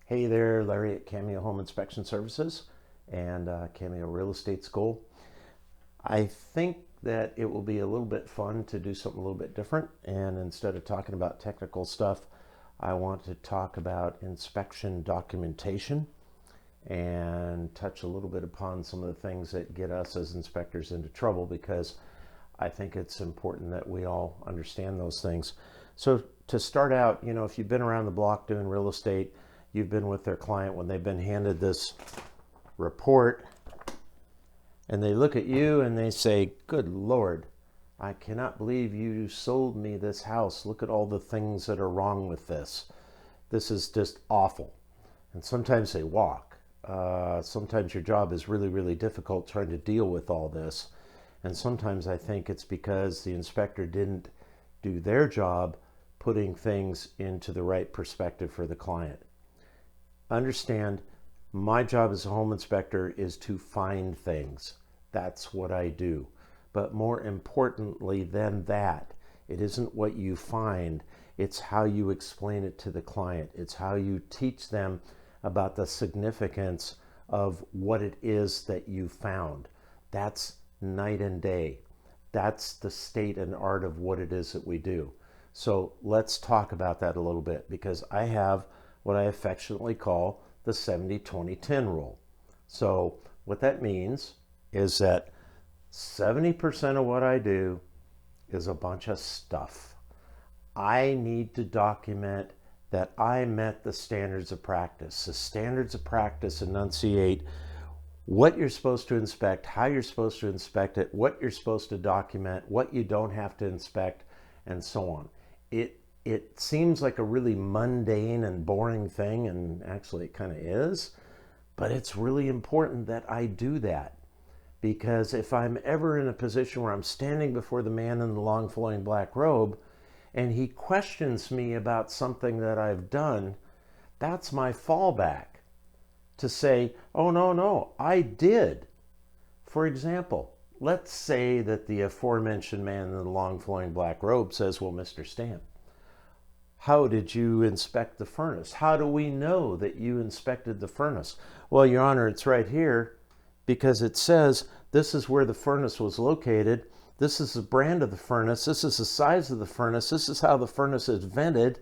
Hey there, Larry at Cameo Home Inspection Services and Cameo Real Estate School. I think that it will be a little bit fun to do something a little bit different, and instead of talking about technical stuff, I want to talk about inspection documentation and touch a little bit upon some of the things that get us as inspectors into trouble, because I think it's important that we all understand those things. So to start out, if you've been around the block doing real estate, you've been with their client when they've been handed this report and they look at you and they say, "Good Lord, I cannot believe you sold me this house. Look at all the things that are wrong with this. This is just awful." And sometimes they walk. Sometimes your job is really, really difficult trying to deal with all this. And sometimes I think it's because the inspector didn't do their job putting things into the right perspective for the client. Understand, my job as a home inspector is to find things. That's what I do. But more importantly than that, it isn't what you find, it's how you explain it to the client. It's how you teach them about the significance of what it is that you found. That's night and day. That's the state and art of what it is that we do. So let's talk about that a little bit, because I have what I affectionately call the 70-20-10 rule. So what that means is that 70% of what I do is a bunch of stuff. I need to document that I met the standards of practice. The standards of practice enunciate what you're supposed to inspect, how you're supposed to inspect it, what you're supposed to document, what you don't have to inspect, and so on. It seems like a really mundane and boring thing, and actually it kind of is, but it's really important that I do that, because if I'm ever in a position where I'm standing before the man in the long flowing black robe and he questions me about something that I've done, that's my fallback to say, "Oh, no, I did." For example, let's say that the aforementioned man in the long flowing black robe says, "Well, Mr. Stamp, how did you inspect the furnace? How do we know that you inspected the furnace?" "Well, Your Honor, it's right here, because it says this is where the furnace was located. This is the brand of the furnace. This is the size of the furnace. This is how the furnace is vented.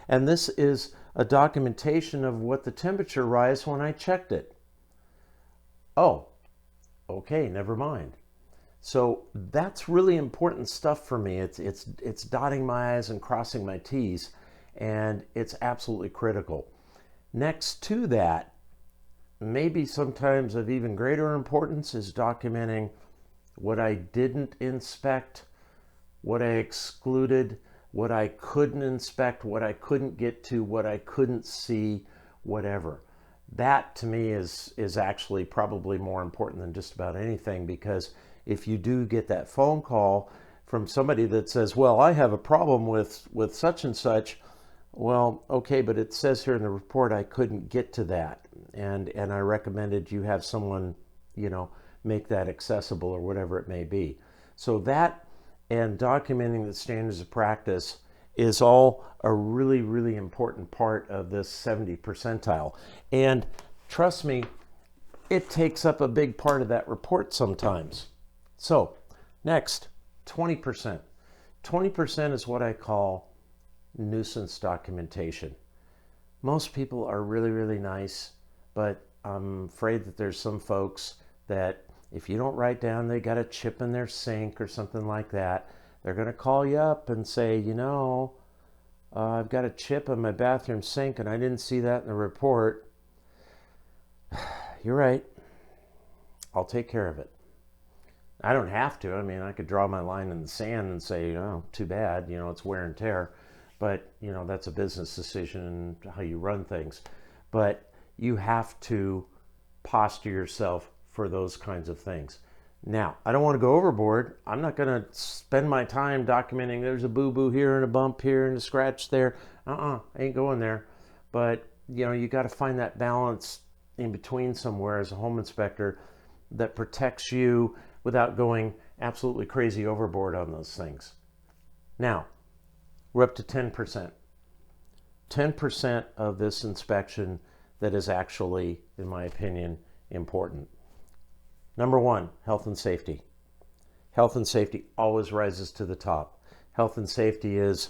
And this is a documentation of what the temperature rise when I checked it." Oh, okay, never mind. So that's really important stuff for me. It's dotting my I's and crossing my T's, and it's absolutely critical. Next to that, maybe sometimes of even greater importance, is documenting what I didn't inspect, what I excluded, what I couldn't inspect, what I couldn't get to, what I couldn't see, whatever. That to me is actually probably more important than just about anything, because if you do get that phone call from somebody that says, "Well, I have a problem with such and such," well, okay, but it says here in the report I couldn't get to that, and I recommended you have someone, make that accessible, or whatever it may be. So that and documenting the standards of practice is all a really, really important part of this 70 percentile. And trust me, it takes up a big part of that report sometimes. So next, 20%. 20% is what I call nuisance documentation. Most people are really, really nice, but I'm afraid that there's some folks that if you don't write down they got a chip in their sink or something like that, they're going to call you up and say, "I've got a chip in my bathroom sink and I didn't see that in the report." You're right. I'll take care of it. I don't have to. I mean, I could draw my line in the sand and say, "Oh, too bad, it's wear and tear." But, that's a business decision and how you run things. But you have to posture yourself for those kinds of things. Now, I don't want to go overboard. I'm not going to spend my time documenting there's a boo-boo here and a bump here and a scratch there. I ain't going there. But, you got to find that balance in between somewhere as a home inspector that protects you without going absolutely crazy overboard on those things. Now, we're up to 10%. 10% of this inspection that is actually, in my opinion, important. Number one, health and safety. Health and safety always rises to the top. Health and safety is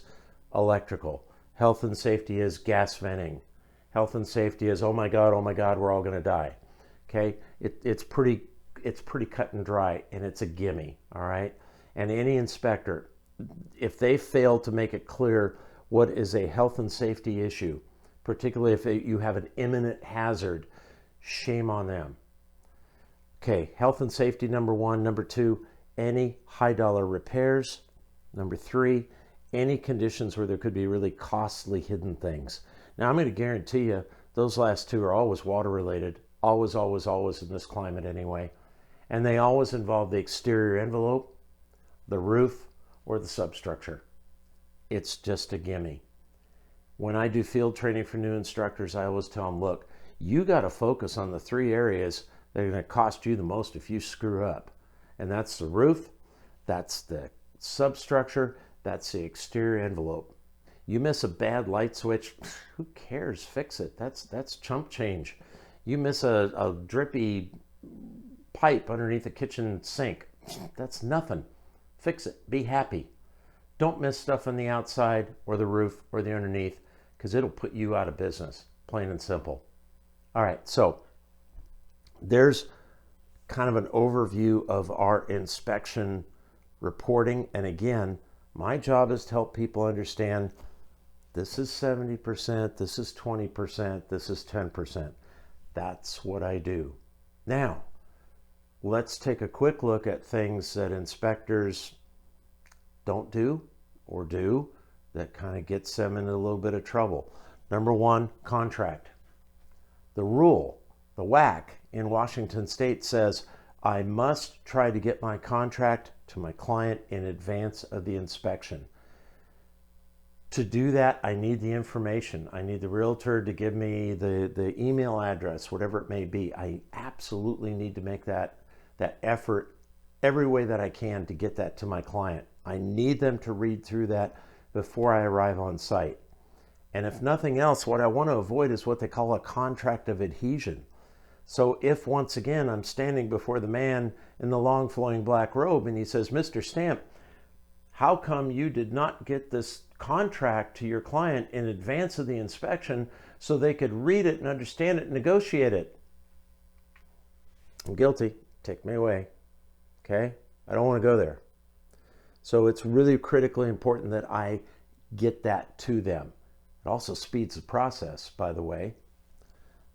electrical. Health and safety is gas venting. Health and safety is, oh my God, we're all going to die. Okay, it's pretty cut and dry, and it's a gimme. All right, and any inspector, if they fail to make it clear what is a health and safety issue, particularly if you have an imminent hazard, shame on them. Okay, health and safety, number one. Number two, any high dollar repairs. Number three, any conditions where there could be really costly hidden things. Now, I'm going to guarantee you those last two are always water related. Always in this climate anyway. And they always involve the exterior envelope, the roof, or the substructure. It's just a gimme. When I do field training for new instructors, I always tell them, look, you got to focus on the three areas that are going to cost you the most if you screw up. And that's the roof, that's the substructure, that's the exterior envelope. You miss a bad light switch, who cares? Fix it. That's chump change. You miss a drippy pipe underneath the kitchen sink, that's nothing. Fix it. Be happy. Don't miss stuff on the outside or the roof or the underneath, because it'll put you out of business, plain and simple. All right, so there's kind of an overview of our inspection reporting. And again, my job is to help people understand this is 70%, this is 20%, this is 10%. That's what I do. Now, let's take a quick look at things that inspectors don't do or do that kind of gets them in a little bit of trouble. Number one, contract. The rule, the whack in Washington State says I must try to get my contract to my client in advance of the inspection. To do that, I need the information. I need the realtor to give me the email address, whatever it may be. I absolutely need to make that effort every way that I can to get that to my client. I need them to read through that before I arrive on site. And if nothing else, what I want to avoid is what they call a contract of adhesion. So if, once again, I'm standing before the man in the long flowing black robe and he says, Mr. Stamp, how come you did not get this contract to your client in advance of the inspection so they could read it and understand it and negotiate it? I'm guilty. Take me away. Okay? I don't want to go there. So it's really critically important that I get that to them. It also speeds the process, by the way.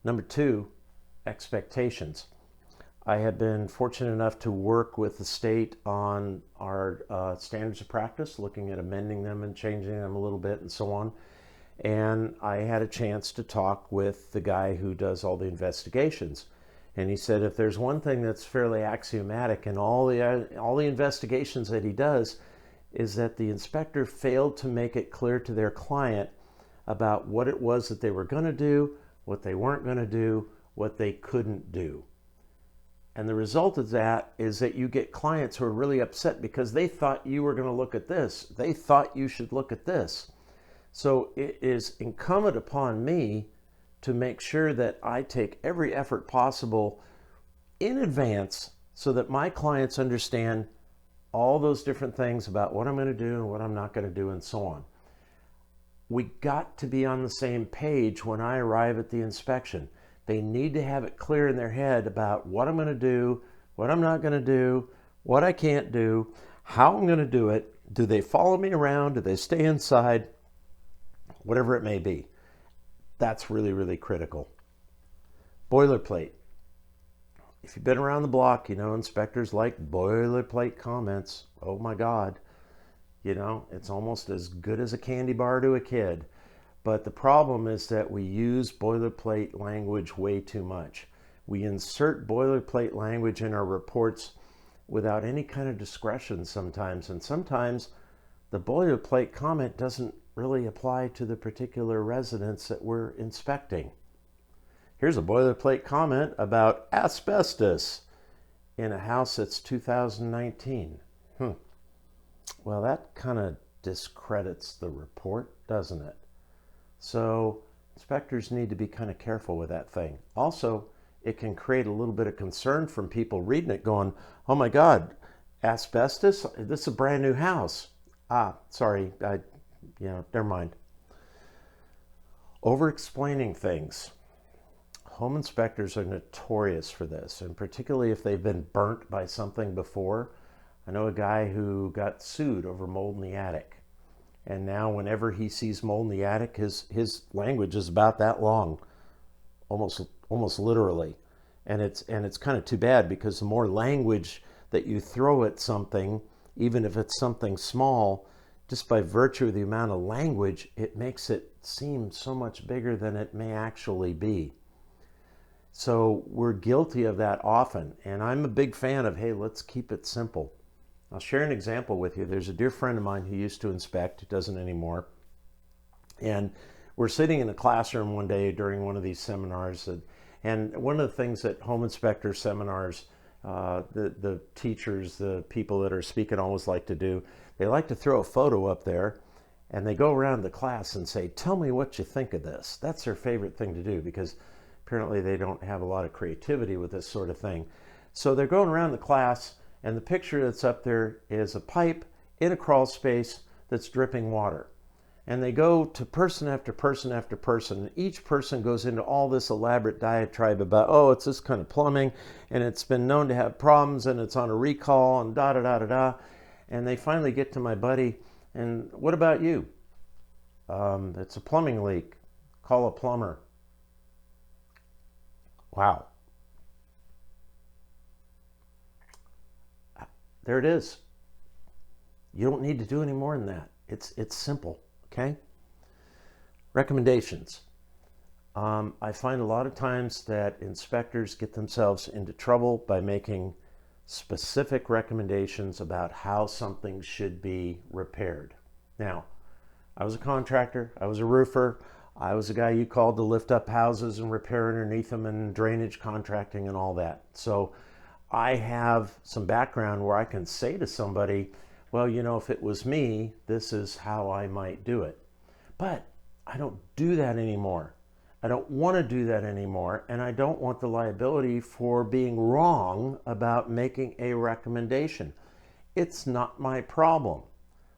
Number two, expectations. I have been fortunate enough to work with the state on our standards of practice, looking at amending them and changing them a little bit and so on. And I had a chance to talk with the guy who does all the investigations. And he said if there's one thing that's fairly axiomatic in all the investigations that he does, is that the inspector failed to make it clear to their client about what it was that they were going to do, what they weren't going to do, what they couldn't do. And the result of that is that you get clients who are really upset because they thought you were going to look at this. They thought you should look at this. So it is incumbent upon me to make sure that I take every effort possible in advance so that my clients understand all those different things about what I'm going to do and what I'm not going to do and so on. We got to be on the same page when I arrive at the inspection. They need to have it clear in their head about what I'm going to do, what I'm not going to do, what I can't do, how I'm going to do it. Do they follow me around? Do they stay inside? Whatever it may be. That's really, really critical. Boilerplate. If you've been around the block, you know inspectors like boilerplate comments. Oh my God. You know, it's almost as good as a candy bar to a kid. But the problem is that we use boilerplate language way too much. We insert boilerplate language in our reports without any kind of discretion sometimes. And sometimes the boilerplate comment doesn't really apply to the particular residence that we're inspecting. Here's a boilerplate comment about asbestos in a house that's 2019. Well, that kind of discredits the report, doesn't it? So inspectors need to be kind of careful with that thing. Also, it can create a little bit of concern from people reading it going, oh my God, asbestos? This is a brand new house. Sorry, never mind. Over-explaining things. Home inspectors are notorious for this, and particularly if they've been burnt by something before. I know a guy who got sued over mold in the attic. And now whenever he sees mold in the attic, his language is about that long, almost literally. And it's kind of too bad, because the more language that you throw at something, even if it's something small, just by virtue of the amount of language, it makes it seem so much bigger than it may actually be. So we're guilty of that often. And I'm a big fan of, hey, let's keep it simple. I'll share an example with you. There's a dear friend of mine who used to inspect, doesn't anymore. And we're sitting in a classroom one day during one of these seminars. And one of the things that home inspector seminars, the teachers, the people that are speaking always like to do, they like to throw a photo up there and they go around the class and say, tell me what you think of this. That's their favorite thing to do, because apparently they don't have a lot of creativity with this sort of thing. So they're going around the class, and the picture that's up there is a pipe in a crawl space that's dripping water. And they go to person after person after person. And each person goes into all this elaborate diatribe about, oh, it's this kind of plumbing, and it's been known to have problems, and it's on a recall, and da-da-da-da-da. And they finally get to my buddy, and what about you? It's a plumbing leak. Call a plumber. Wow. There it is. You don't need to do any more than that. It's simple, okay? Recommendations. I find a lot of times that inspectors get themselves into trouble by making specific recommendations about how something should be repaired. Now, I was a contractor, I was a roofer, I was a guy you called to lift up houses and repair underneath them, and drainage contracting and all that. So I have some background where I can say to somebody, well, if it was me, this is how I might do it. But I don't do that anymore. I don't want to do that anymore, and I don't want the liability for being wrong about making a recommendation. It's not my problem.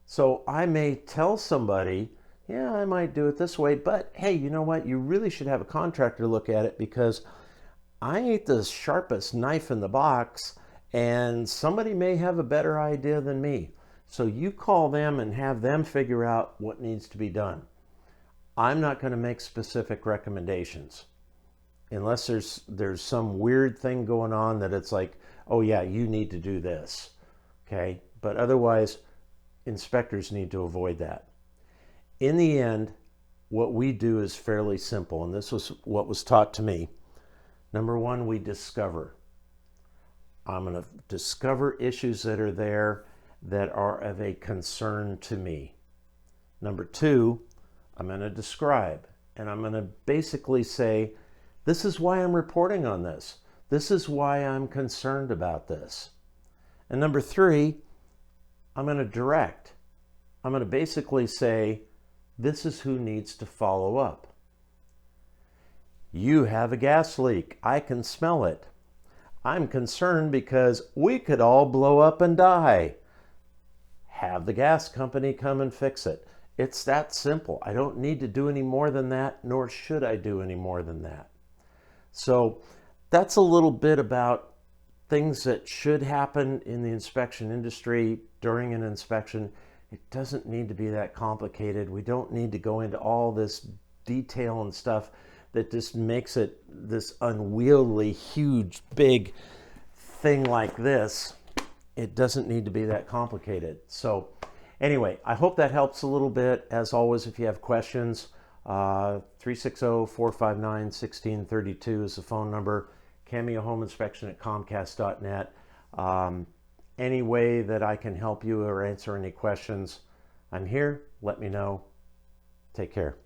So I may tell somebody, yeah, I might do it this way, but hey, you know what? You really should have a contractor look at it, because I ain't the sharpest knife in the box, and somebody may have a better idea than me. So you call them and have them figure out what needs to be done. I'm not going to make specific recommendations unless there's some weird thing going on that it's like, oh yeah, you need to do this. Okay? But otherwise, inspectors need to avoid that. In the end, what we do is fairly simple, and this was what was taught to me. Number one, we discover. I'm going to discover issues that are there that are of a concern to me. Number two, I'm going to describe, and I'm going to basically say, this is why I'm reporting on this. This is why I'm concerned about this. And number three, I'm going to direct. I'm going to basically say, this is who needs to follow up. You have a gas leak. I can smell it. I'm concerned because we could all blow up and die. Have the gas company come and fix it. It's that simple. I don't need to do any more than that, nor should I do any more than that. So that's a little bit about things that should happen in the inspection industry during an inspection. It doesn't need to be that complicated. We don't need to go into all this detail and stuff that just makes it this unwieldy, huge, big thing like this. It doesn't need to be that complicated. So anyway, I hope that helps a little bit. As always, if you have questions, 360-459-1632 is the phone number. Cameo Home Inspection at Comcast.net. Any way that I can help you or answer any questions, I'm here. Let me know. Take care.